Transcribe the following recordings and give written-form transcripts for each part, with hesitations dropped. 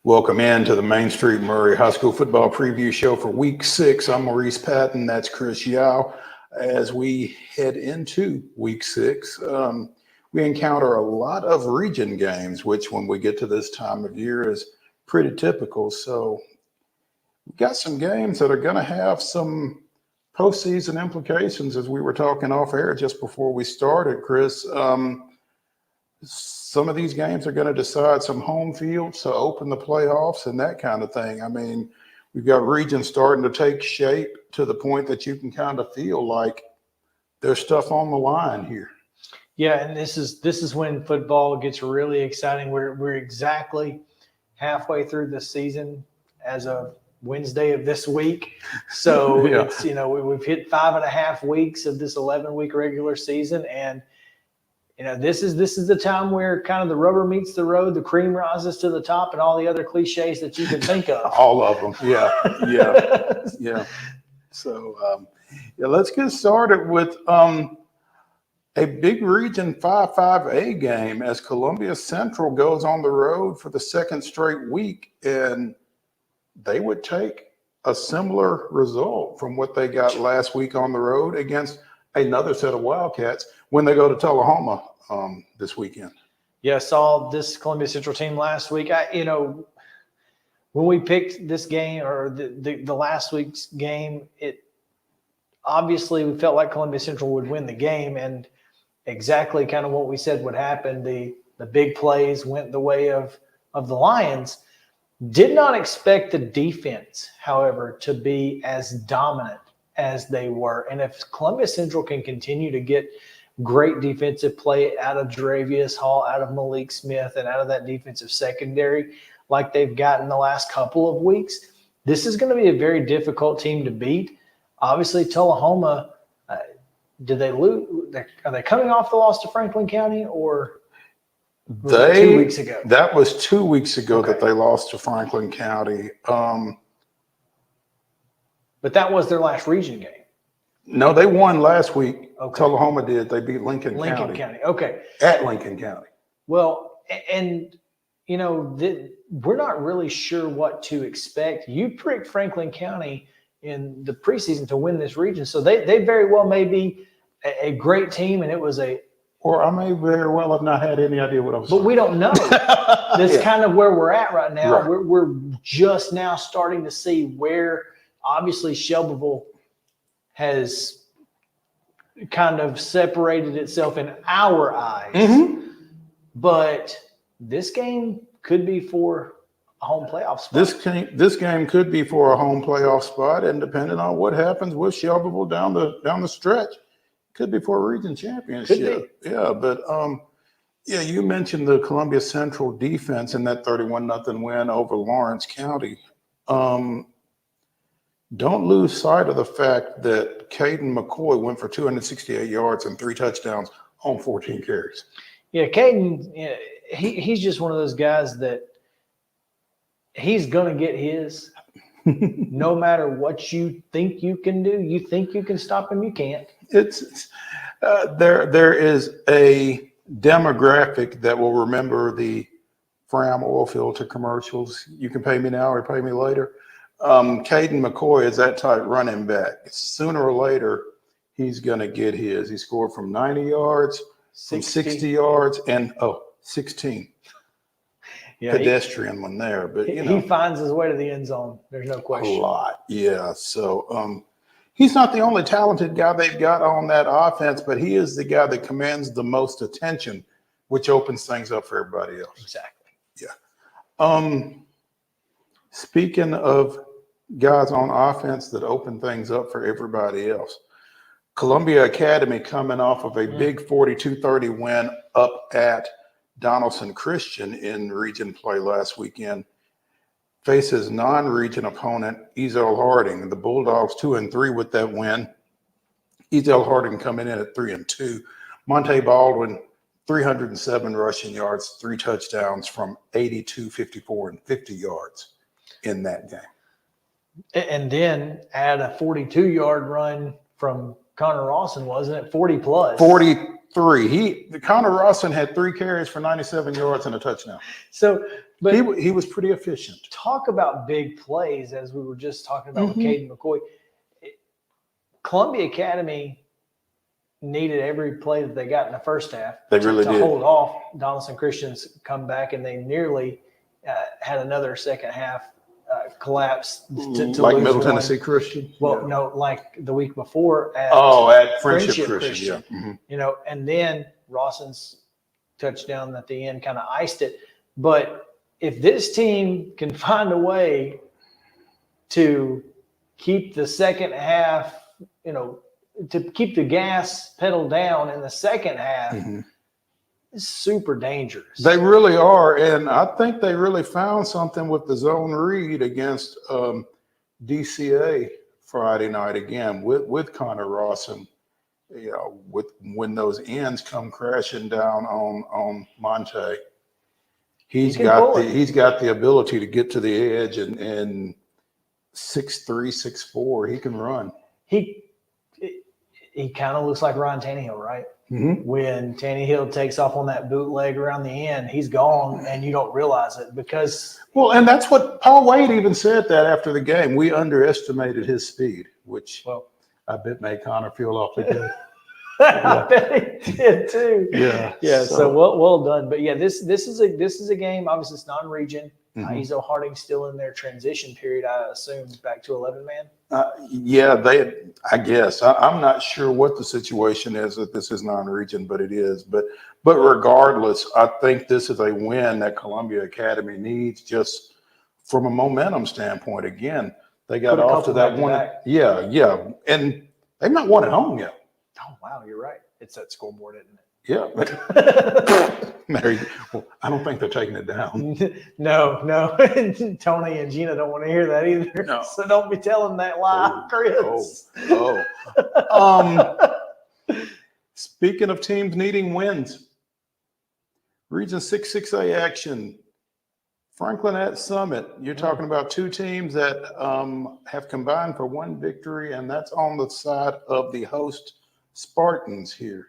Welcome in to the Main Street Maury High School football preview show for week 6. I'm Maurice Patton. That's Chris Yow. As we head into week 6, we encounter a lot of region games, which when we get to this time of year is pretty typical. So we've got some games that are going to have some postseason implications, as we were talking off air just before we started, Chris. Some of these games are going to decide some home fields to open the playoffs and that kind of thing. I mean, we've got regions starting to take shape to the point that you can kind of feel like there's stuff on the line here. Yeah, and this is when football gets really exciting. We're exactly halfway through the season as of Wednesday of this week. So Yeah. it's, we've hit 5.5 weeks of this 11-week regular season, and this is the time where kind of the rubber meets the road, the cream rises to the top, and all the other cliches that you can think of. All of them. Yeah. So, let's get started with a big Region 5-5A game as Columbia Central goes on the road for the second straight week, and they would take a similar result from what they got last week on the road against another set of Wildcats when they go to Tullahoma this weekend. Yeah, I saw this Columbia Central team last week. When we picked this game or the last week's game, it obviously we felt like Columbia Central would win the game, and exactly kind of what we said would happen. The big plays went the way of the Lions. Did not expect the defense, however, to be as dominant as they were. And if Columbia Central can continue to get great defensive play out of Dravius Hall, out of Malik Smith, and out of that defensive secondary like they've gotten the last couple of weeks, this is going to be a very difficult team to beat. Obviously, Tullahoma, did they lose? Are they coming off the loss to Franklin County, or was it 2 weeks ago? That was 2 weeks ago Okay. that they lost to Franklin County. But that was their last region game. No, they won last week. Okay. Tullahoma did. They beat Lincoln County. Okay. At Lincoln County. Well, and we're not really sure what to expect. You picked Franklin County in the preseason to win this region, so they very well may be a great team, and it was Or I may very well have not had any idea what I was but we don't know. That's Yeah. kind of where we're at right now. Right. We're just now starting to see where obviously Shelbyville has kind of separated itself in our eyes. Mm-hmm. But this game could be for a home playoff spot. This game could be for a home playoff spot, and depending on what happens with Shelbyville down the stretch, could be for a region championship. Yeah, but you mentioned the Columbia Central defense in that 31-0 win over Lawrence County. Don't lose sight of the fact that Caden McCoy went for 268 yards and 3 touchdowns on 14 carries. Yeah, Caden, he's just one of those guys that he's going to get his no matter what you think you can do. You think you can stop him, you can't. It's there is a demographic that will remember the Fram oil filter commercials. You can pay me now or pay me later. Caden McCoy is that type running back. Sooner or later, he's going to get his. He scored from 90 yards, from 60 yards, and 16. Yeah, Pedestrian one there, but he finds his way to the end zone. There's no question. A lot, yeah. So he's not the only talented guy they've got on that offense, but he is the guy that commands the most attention, which opens things up for everybody else. Exactly. Yeah. Speaking of guys on offense that open things up for everybody else, Columbia Academy coming off of a big 42-30 win up at Donaldson Christian in region play last weekend, faces non-region opponent Ezel Harding. The Bulldogs 2-3 with that win. Ezel Harding coming in at 3-2. Monte Baldwin 307 rushing yards, 3 touchdowns from 82, 54, and 50 yards in that game. And then add a 42-yard run from Connor Rawson, wasn't it? 40 plus. 40 3. Connor Rawson had 3 carries for 97 yards and a touchdown. So, but he was pretty efficient. Talk about big plays, as we were just talking about with Caden McCoy. Columbia Academy needed every play that they got in the first half. They really to did. hold off Donaldson Christian's comeback, and they nearly had another second half collapse to like lose Middle one. Tennessee Christian. Well, no, like the week before at Friendship Christian. Yeah. You know, and then Rawson's touchdown at the end kind of iced it. But if this team can find a way to keep the second half, you know, to keep the gas pedal down in the second half, it's super dangerous. They really are. And I think they really found something with the zone read against DCA Friday night again with Connor Rawson. You know, when those ends come crashing down on Monte, he's got the ability to get to the edge and 6'3", 6'4", he can run. He kind of looks like Ryan Tannehill, right? Mm-hmm. When Tannehill takes off on that bootleg around the end, he's gone and you don't realize it because. Well, and that's what Paul Wade even said that after the game. We underestimated his speed, which I bet made Connor feel awfully good. I bet he did too. Yeah. Yeah. So well done. But yeah, this is a game. Obviously, it's non-region. Ezo Harding's still in their transition period, I assume, back to 11-man. I guess. I'm not sure what the situation is that this is non-region, but it is. But regardless, I think this is a win that Columbia Academy needs just from a momentum standpoint. Again, they got off to that one. Yeah. And they've not won at home yet. Oh, wow. You're right. It's that scoreboard, isn't it? Yeah. Well, I don't think they're taking it down. No. Tony and Gina don't want to hear that either. No. So don't be telling that lie, Chris. Speaking of teams needing wins, Region 6-6A action. Franklin at Summit. You're talking about 2 teams that have combined for 1 victory, and that's on the side of the host Spartans here.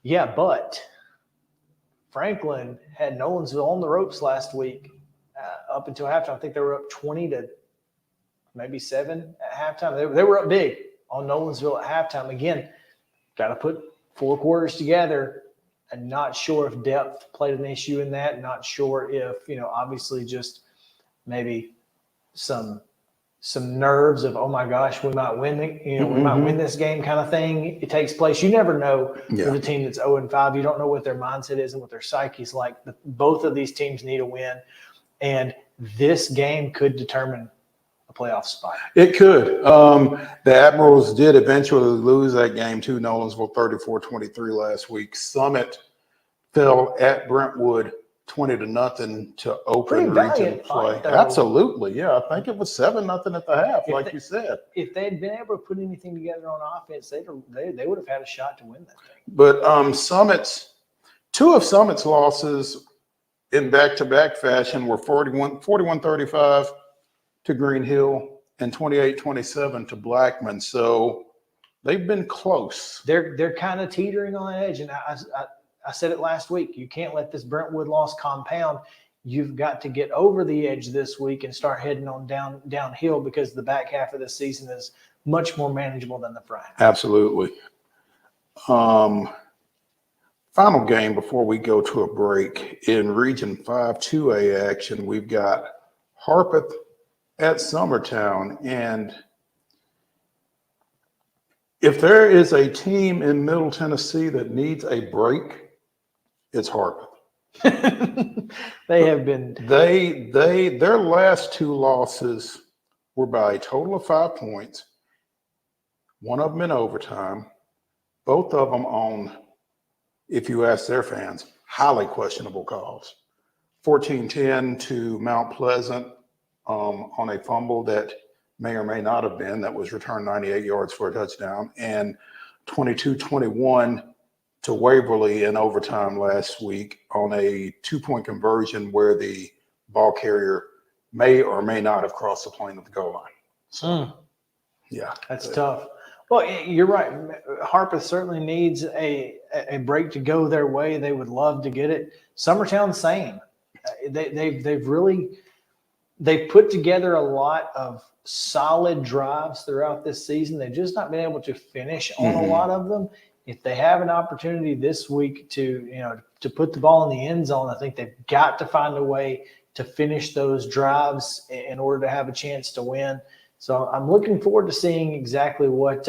Yeah, but Franklin had Nolensville on the ropes last week up until halftime. I think they were up 20 to maybe 7 at halftime. They were up big on Nolensville at halftime. Again, got to put 4 quarters together. I'm not sure if depth played an issue in that. Not sure if, obviously just maybe some nerves of, oh my gosh, we might win we might win this game kind of thing. It takes place. You never know with a team that's 0-5. You don't know what their mindset is and what their psyche's like. Both of these teams need a win, and this game could determine a playoff spot. It could. The Admirals did eventually lose that game to Nolensville 34-23 last week. Summit fell at Brentwood 20-0 to open region play. Absolutely, yeah. I think it was 7-0 at the half, you said. If they had been able to put anything together on offense, they would have had a shot to win that thing. But two of Summit's losses in back-to-back fashion were 41-35 to Green Hill and 28-27 to Blackman. So they've been close. They're kind of teetering on the edge, and I said it last week. You can't let this Brentwood loss compound. You've got to get over the edge this week and start heading on downhill because the back half of the season is much more manageable than the front half. Absolutely. Final game before we go to a break. In Region 5 2A action, we've got Harpeth at Summertown. And if there is a team in Middle Tennessee that needs a break, it's Harpeth. They have been. Their last 2 losses were by a total of 5 points. One of them in overtime. Both of them on, if you ask their fans, highly questionable calls. 14-10 to Mount Pleasant on a fumble that may or may not have been, that was returned 98 yards for a touchdown, and 22-21 to Waverly in overtime last week on a 2-point conversion where the ball carrier may or may not have crossed the plane of the goal line. So, yeah. That's tough. Well, you're right. Harpeth certainly needs a break to go their way. They would love to get it. Summertown, same. They've put together a lot of solid drives throughout this season. They've just not been able to finish on a lot of them. If they have an opportunity this week to put the ball in the end zone, I think they've got to find a way to finish those drives in order to have a chance to win. So I'm looking forward to seeing exactly what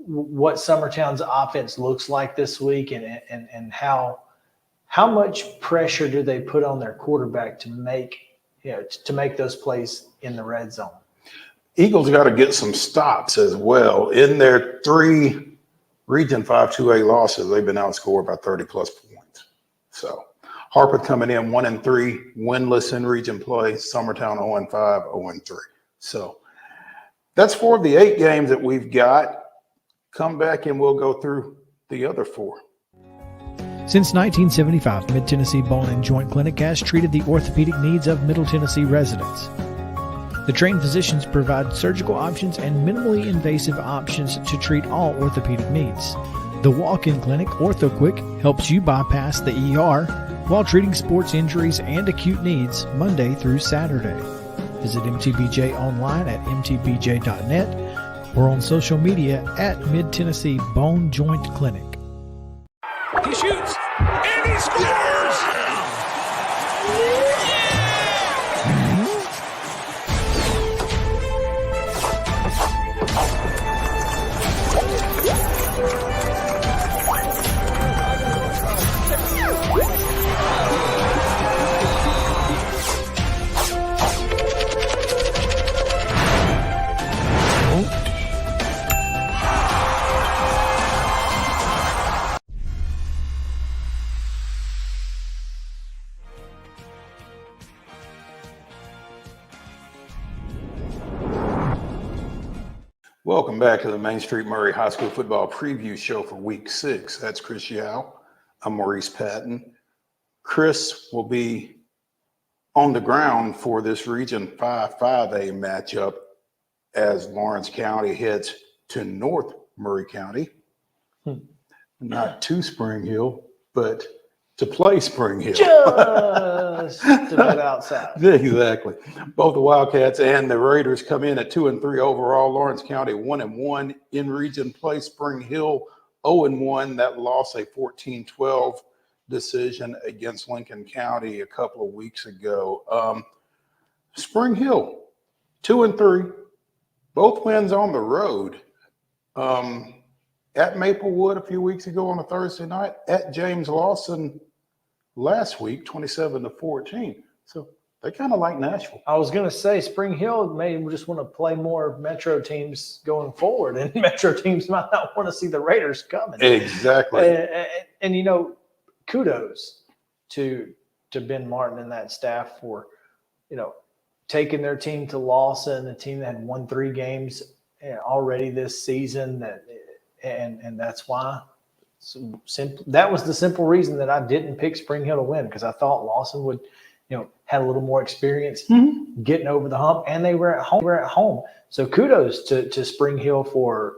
Summertown's offense looks like this week, and how much pressure do they put on their quarterback to make those plays in the red zone. Eagles got to get some stops as well. In their 3 Region 5 2A losses, they've been outscored by 30-plus points. So Harpeth coming in 1-3, winless in region play. Summertown 0-5, 0-3. So that's 4 of the 8 games that we've got. Come back and we'll go through the other 4. Since 1975, Mid-Tennessee Bone and Joint Clinic has treated the orthopedic needs of Middle Tennessee residents. The trained physicians provide surgical options and minimally invasive options to treat all orthopedic needs. The walk-in clinic, OrthoQuick, helps you bypass the ER while treating sports injuries and acute needs Monday through Saturday. Visit MTBJ online at mtbj.net or on social media at Mid-Tennessee Bone Joint Clinic. He shoots, and he scores! Welcome back to the Main Street Maury High School Football Preview Show for Week 6. That's Chris Yow. I'm Maurice Patton. Chris will be on the ground for this Region 5 5A matchup as Lawrence County heads to North Maury County. Not to Spring Hill, but to play Spring Hill. Just a bit outside. Exactly. Both the Wildcats and the Raiders come in at 2-3 overall. Lawrence County 1-1 in region play. Spring Hill 0-1. That lost a 14-12 decision against Lincoln County a couple of weeks ago. Spring Hill 2-3. Both wins on the road. At Maplewood a few weeks ago on a Thursday night. At James Lawson last week, 27-14. So they kind of like Nashville. I was going to say Spring Hill may just want to play more Metro teams going forward, and Metro teams might not want to see the Raiders coming. Exactly. And kudos to Ben Martin and that staff for, taking their team to Lawson, a team that had won 3 games already this season. And that's why. That was the simple reason that I didn't pick Spring Hill to win, because I thought Lawson would, had a little more experience getting over the hump, and they were at home. So kudos to Spring Hill for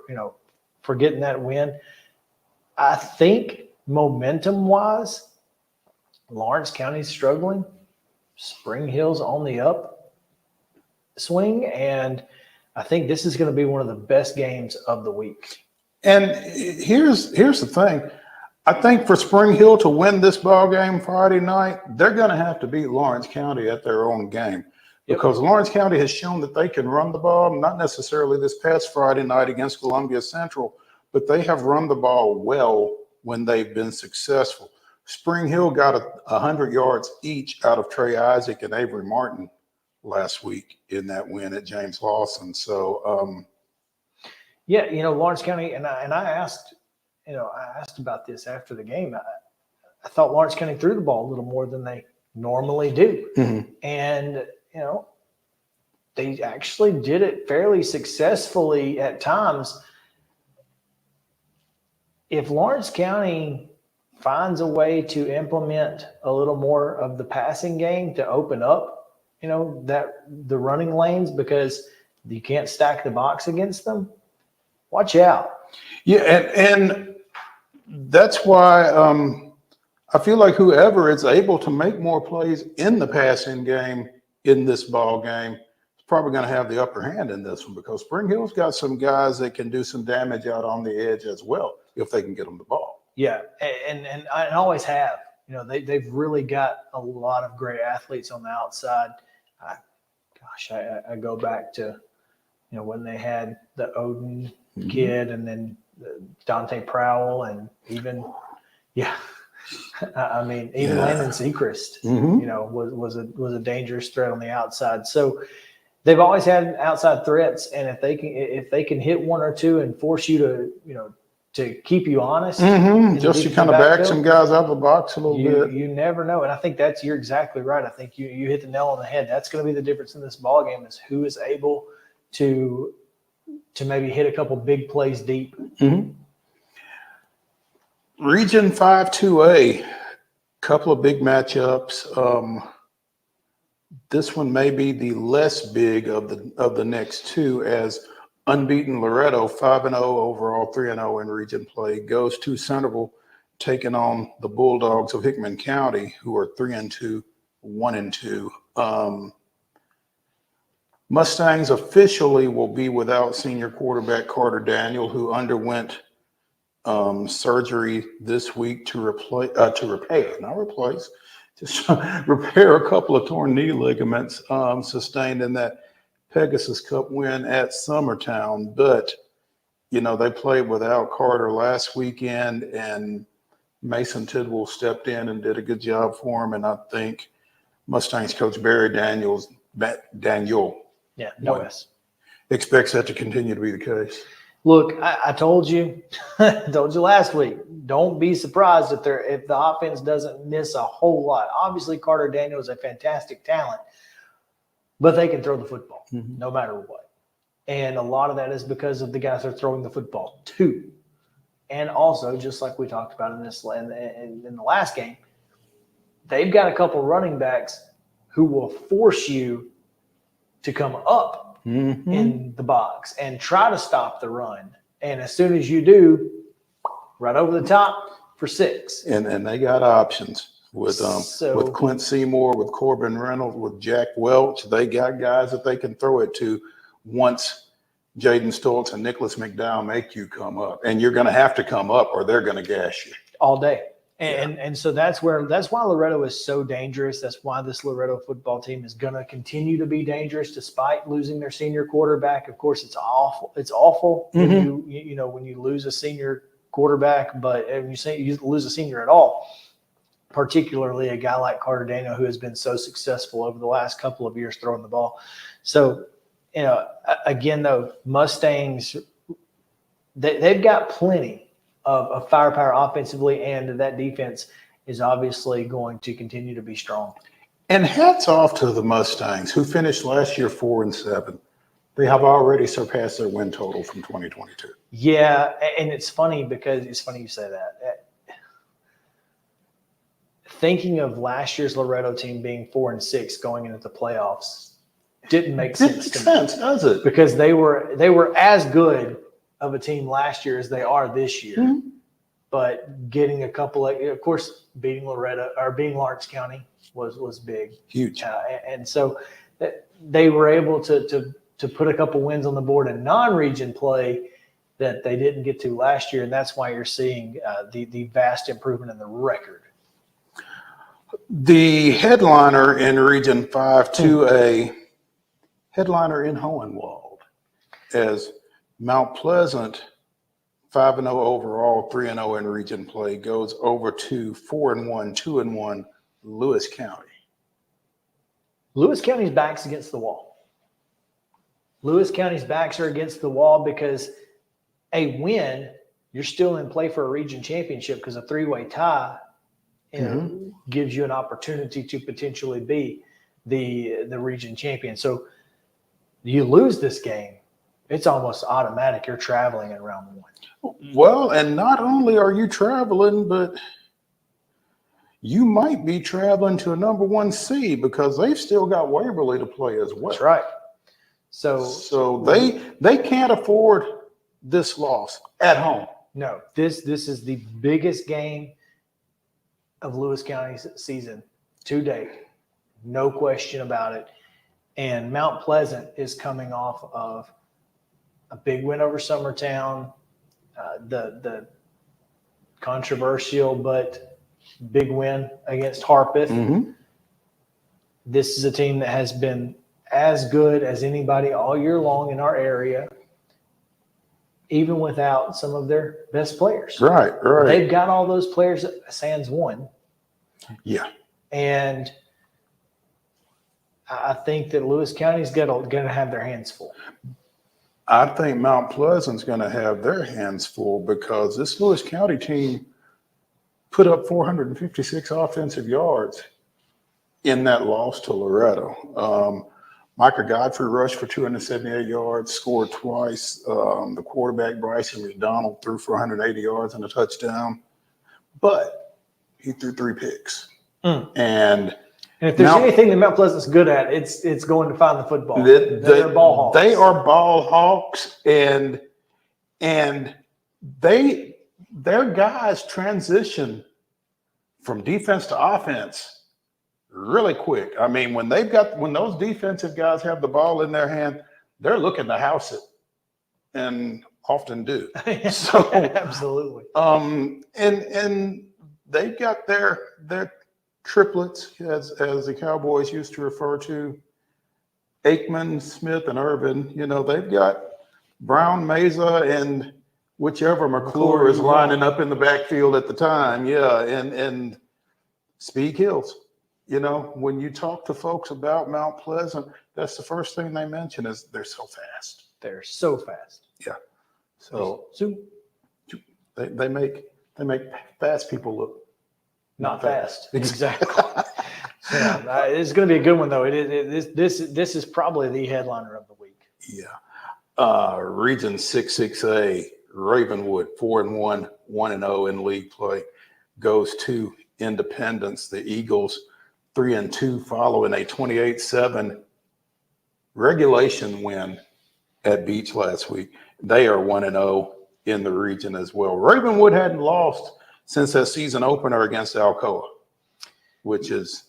getting that win. I think momentum wise, Lawrence County's struggling. Spring Hill's on the up swing, and I think this is going to be one of the best games of the week. And here's the thing. I think for Spring Hill to win this ball game Friday night, they're going to have to beat Lawrence County at their own game, because Lawrence County has shown that they can run the ball, not necessarily this past Friday night against Columbia Central, but they have run the ball well when they've been successful. Spring Hill got 100 yards each out of Trey Isaac and Avery Martin last week in that win at James Lawson. So, Lawrence County, and I asked about this after the game. I thought Lawrence County threw the ball a little more than they normally do. Mm-hmm. And, they actually did it fairly successfully at times. If Lawrence County finds a way to implement a little more of the passing game to open up, the running lanes, because You can't stack the box against them. Watch out. Yeah, and that's why I feel like whoever is able to make more plays in the passing game in this ball game is probably going to have the upper hand in this one, because Spring Hill's got some guys that can do some damage out on the edge as well if they can get them the ball. Yeah, and I always have. You know, they've really got a lot of great athletes on the outside. I go back to, you know, when they had the Odin kid and then Dante Prowell and even, I mean, even Landon Seacrest, you know, was a dangerous threat on the outside. So they've always had outside threats, and if they can hit one or two and force you to, you know, to keep you honest, just to kind of back some guys out of the box a little bit. You never know, and I think you're exactly right. I think you hit the nail on the head. That's going to be the difference in this ball game, is who is able to maybe hit a couple big plays deep. Region 5-2A, couple of big matchups. This one may be the less big of the next two, as unbeaten Loretto, 5-0 overall, 3-0 in region play, goes to Centerville, taking on the Bulldogs of Hickman County, who are 3-2, 1-2. Mustangs officially will be without senior quarterback Carter Daniel, who underwent surgery this week to repair a couple of torn knee ligaments sustained in that Pegasus Cup win at Summertown. But, you know, they played without Carter last weekend, and Mason Tidwell stepped in and did a good job for him. And I think Mustangs coach Barry Daniel expects that to continue to be the case. Look, I told you last week, don't be surprised if the offense doesn't miss a whole lot. Obviously, Carter Daniel is a fantastic talent, but they can throw the football no matter what. And a lot of that is because of the guys they're throwing the football to. And also, just like we talked about in the last game, they've got a couple running backs who will force you to come up in the box and try to stop the run. And as soon as you do, right over the top for 6. And they got options with Clint Seymour, with Corbin Reynolds, with Jack Welch. They got guys that they can throw it to once Jaden Stoltz and Nicholas McDowell make you come up. And you're going to have to come up, or they're going to gash you all day. And so that's why Loretto is so dangerous. That's why this Loretto football team is going to continue to be dangerous despite losing their senior quarterback. Of course, it's awful. It's awful when you lose a senior quarterback, but when you lose a senior at all, particularly a guy like Carter Daniel, who has been so successful over the last couple of years throwing the ball. So, you know, again, though, Mustangs, they've got plenty of firepower offensively, and that defense is obviously going to continue to be strong. And hats off to the Mustangs, who finished last year 4-7. They have already surpassed their win total from 2022. Yeah, and it's funny because you say that. Thinking of last year's Loretto team being 4-6 going into the playoffs didn't make sense to me. Does it? Because they were as good of a team last year as they are this year, but getting a couple of course, beating Lawrence County was big, huge, and so they were able to put a couple wins on the board in non-region play that they didn't get to last year, and that's why you're seeing the vast improvement in the record. The headliner in Region 5-2A, headliner in Hohenwald, as Mount Pleasant, 5-0 overall, 3-0 in region play, goes over to 4-1, 2-1 Lewis County. Lewis County's back's against the wall. Lewis County's backs are against the wall because a win, you're still in play for a region championship, because a 3-way tie gives you an opportunity to potentially be the region champion. So you lose this game, it's almost automatic. You're traveling in round 1. Well, and not only are you traveling, but you might be traveling to a number 1 seed, because they've still got Waverly to play as well. That's right. So they can't afford this loss at home. No, this is the biggest game of Lewis County's season to date. No question about it. And Mount Pleasant is coming off of a big win over Summertown, the controversial but big win against Harpeth. Mm-hmm. This is a team that has been as good as anybody all year long in our area, even without some of their best players. Right. They've got all those players that Sans won. Yeah. And I think that Lewis County's going to have their hands full. I think Mount Pleasant's going to have their hands full because this Lewis County team put up 456 offensive yards in that loss to Loretto. Micah Godfrey rushed for 278 yards, scored twice. The quarterback, Bryson McDonald, threw for 180 yards and a touchdown. But he threw 3 picks. And if there's anything that Mount Pleasant's good at, it's going to find the football. They're ball hawks. They are ball hawks, and their guys transition from defense to offense really quick. I mean, when those defensive guys have the ball in their hand, they're looking to house it, and often do. So absolutely. And they've got their triplets, as the Cowboys used to refer to, Aikman, Smith, and Irvin. You know, they've got Brown, Mesa, and whichever McClure is lining up in the backfield at the time. Yeah, and speed kills. You know, when you talk to folks about Mount Pleasant, that's the first thing they mention is they're so fast. They're so fast. Yeah. So they make fast people look not fast. Exactly. So, it's going to be a good one, though. This is probably the headliner of the week. Yeah. Region 6-6A, Ravenwood, 4-1, 1-0 in league play, goes to Independence. The Eagles, 3-2, following a 28-7 regulation win at Beach last week. They are 1-0 in the region as well. Ravenwood hadn't lost since that season opener against Alcoa, which is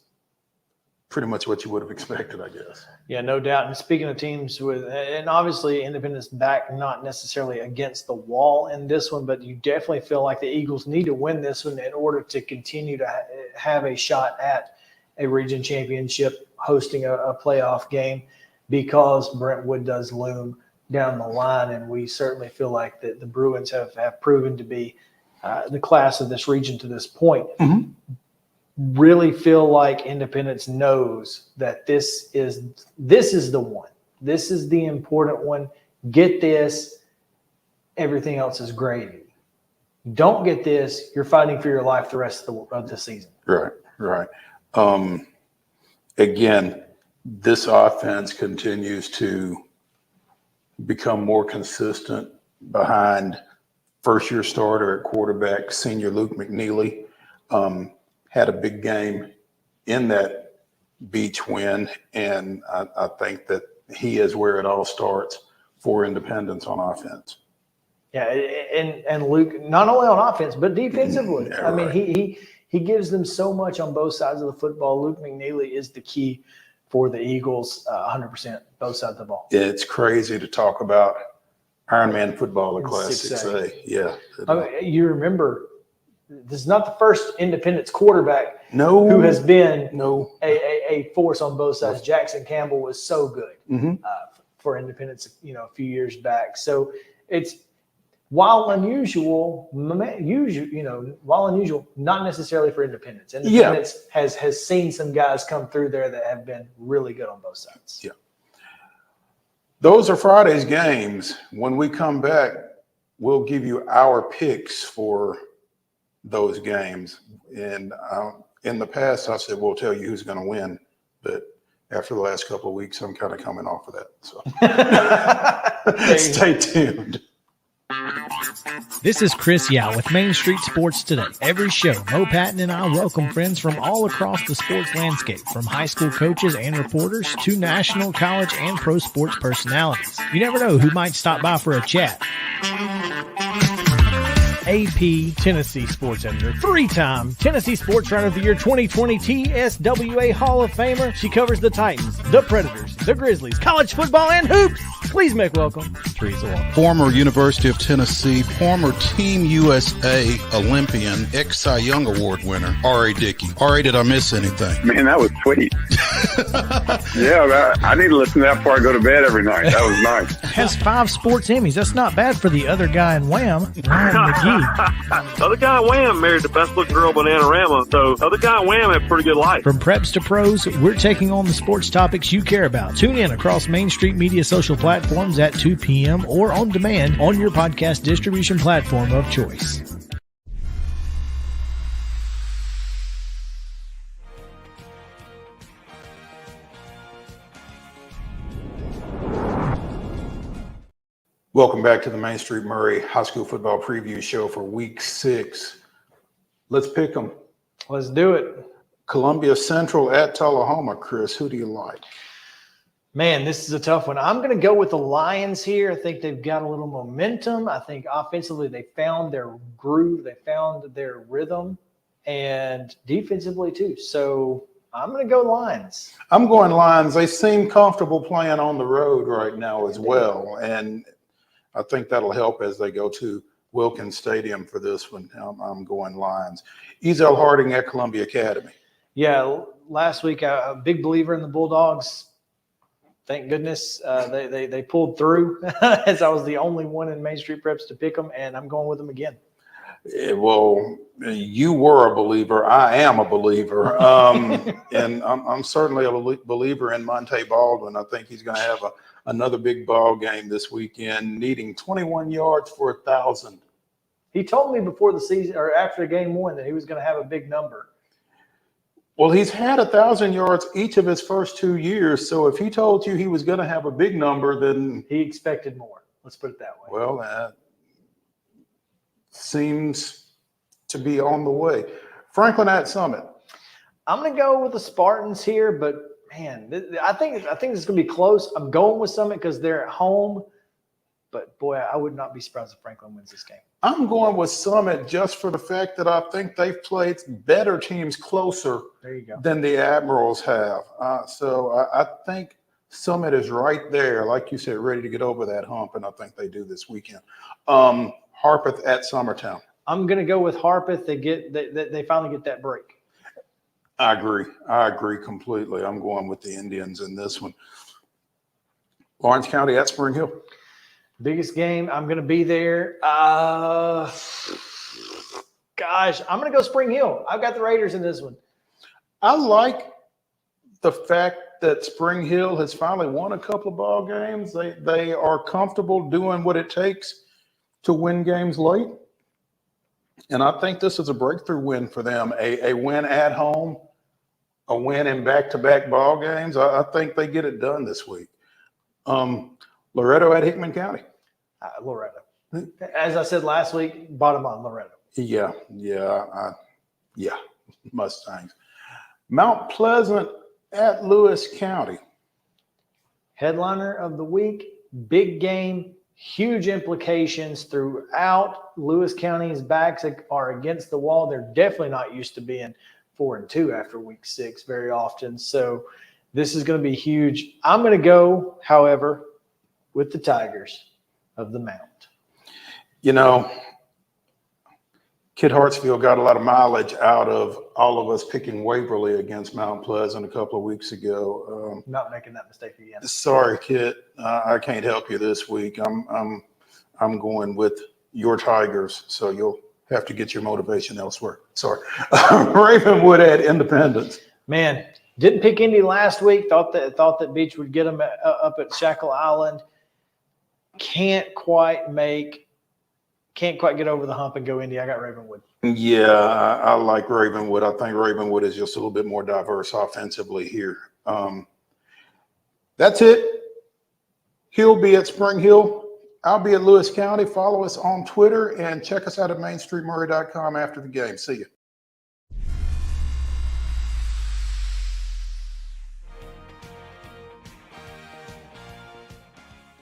pretty much what you would have expected, I guess. Yeah, no doubt. And speaking of teams and obviously Independence back not necessarily against the wall in this one, but you definitely feel like the Eagles need to win this one in order to continue to have a shot at a region championship, hosting a playoff game, because Brentwood does loom down the line. And we certainly feel like the Bruins have proven to be the class of this region to this point. Mm-hmm. Really feel like Independence knows that this is the one. This is the important one. Get this, everything else is gravy. Don't get this, you're fighting for your life the rest of the season. Right. Again, this offense continues to become more consistent behind first-year starter at quarterback, senior Luke McNeely. Had a big game in that Beach win, and I think that he is where it all starts for Independence on offense. Yeah, and Luke, not only on offense, but defensively. Yeah, I mean, he gives them so much on both sides of the football. Luke McNeely is the key for the Eagles, 100%, both sides of the ball. It's crazy to talk about Ironman football at Class 6A. Yeah. I mean, you remember, this is not the first Independence quarterback who has been a force on both sides. Jackson Campbell was so good for Independence, a few years back. So it's, while unusual, not necessarily for Independence. Independence has seen some guys come through there that have been really good on both sides. Yeah. Those are Friday's games. When we come back, we'll give you our picks for those games. And in the past, I said, we'll tell you who's going to win. But after the last couple of weeks, I'm kind of coming off of that. So stay tuned. This is Chris Yow with Main Street Sports Today. Every show, Mo Patton and I welcome friends from all across the sports landscape, from high school coaches and reporters to national, college, and pro sports personalities. You never know who might stop by for a chat. AP Tennessee Sports Editor, three-time Tennessee Sports Writer of the Year 2020 TSWA Hall of Famer. She covers the Titans, the Predators, the Grizzlies, college football, and hoops. Please make welcome Teresa Walker. Former University of Tennessee, former Team USA Olympian, ex-Cy Young Award winner, R.A. Dickey. R.A., did I miss anything? Man, that was sweet. Yeah, I need to listen to that before I go to bed every night. That was nice. Has 5 sports Emmys. That's not bad for the other guy in Wham, Ryan McGee. The other guy in Wham married the best-looking girl, Bananarama, so the other guy in Wham had a pretty good life. From preps to pros, we're taking on the sports topics you care about. Tune in across Main Street Media social platforms at 2 p.m. or on demand on your podcast distribution platform of choice. Welcome back to the Main Street Maury High School Football Preview Show for Week 6. Let's pick them. Let's do it. Columbia Central at Tullahoma. Chris, who do you like? Man, this is a tough one. I'm going to go with the Lions here. I think they've got a little momentum. I think offensively they found their groove. They found their rhythm, and defensively too. So I'm going to go Lions. I'm going Lions. They seem comfortable playing on the road right now as well, and I think that'll help as they go to Wilkins Stadium for this one. I'm going Lions. Ezel Harding at Columbia Academy. Yeah, last week a big believer in the Bulldogs. Thank goodness they pulled through, as I was the only one in Main Street Preps to pick them, and I'm going with them again. Well, you were a believer. I am a believer. And I'm certainly a believer in Monte Baldwin. I think he's going to have another big ball game this weekend, needing 21 yards for 1,000. He told me before the season or after game one that he was going to have a big number. Well, he's had 1,000 yards each of his first 2 years. So if he told you he was going to have a big number, then he expected more. Let's put it that way. Well, that seems to be on the way. Franklin at Summit. I'm going to go with the Spartans here, but man, I think it's going to be close. I'm going with Summit because they're at home. But boy, I would not be surprised if Franklin wins this game. I'm going with Summit just for the fact that I think they've played better teams closer than the Admirals have. So I think Summit is right there, like you said, ready to get over that hump, and I think they do this weekend. Harpeth at Summertown. I'm going to go with Harpeth. They finally get that break. I agree completely. I'm going with the Indians in this one. Lawrence County at Spring Hill. Biggest game. I'm going to be there. I'm going to go Spring Hill. I've got the Raiders in this one. I like the fact that Spring Hill has finally won a couple of ball games. They are comfortable doing what it takes to win games late. And I think this is a breakthrough win for them, a win at home, a win in back-to-back ball games. I think they get it done this week. Loretto at Hickman County. Loretto. As I said last week, bottom line, Loretto. Yeah, Mustangs. Mount Pleasant at Lewis County. Headliner of the week, big game, huge implications throughout. Lewis County's backs are against the wall. They're definitely not used to being 4-2 after week 6 very often. So this is going to be huge. I'm going to go, however, with the Tigers of the Mount. You know, Kid Hartsfield got a lot of mileage out of all of us picking Waverly against Mount Pleasant a couple of weeks ago. Not making that mistake again. Sorry, Kid. I can't help you this week. I'm going with your Tigers, so you'll have to get your motivation elsewhere. Sorry. Ravenwood at Independence. Man, didn't pick Indy last week. Thought that Beach would get them up at Shackle Island. Can't quite get over the hump and go Indy. I got Ravenwood. Yeah, I like Ravenwood. I think Ravenwood is just a little bit more diverse offensively here. That's it. He'll be at Spring Hill. I'll be at Lewis County. Follow us on Twitter and check us out at mainstreetmurray.com after the game. See you.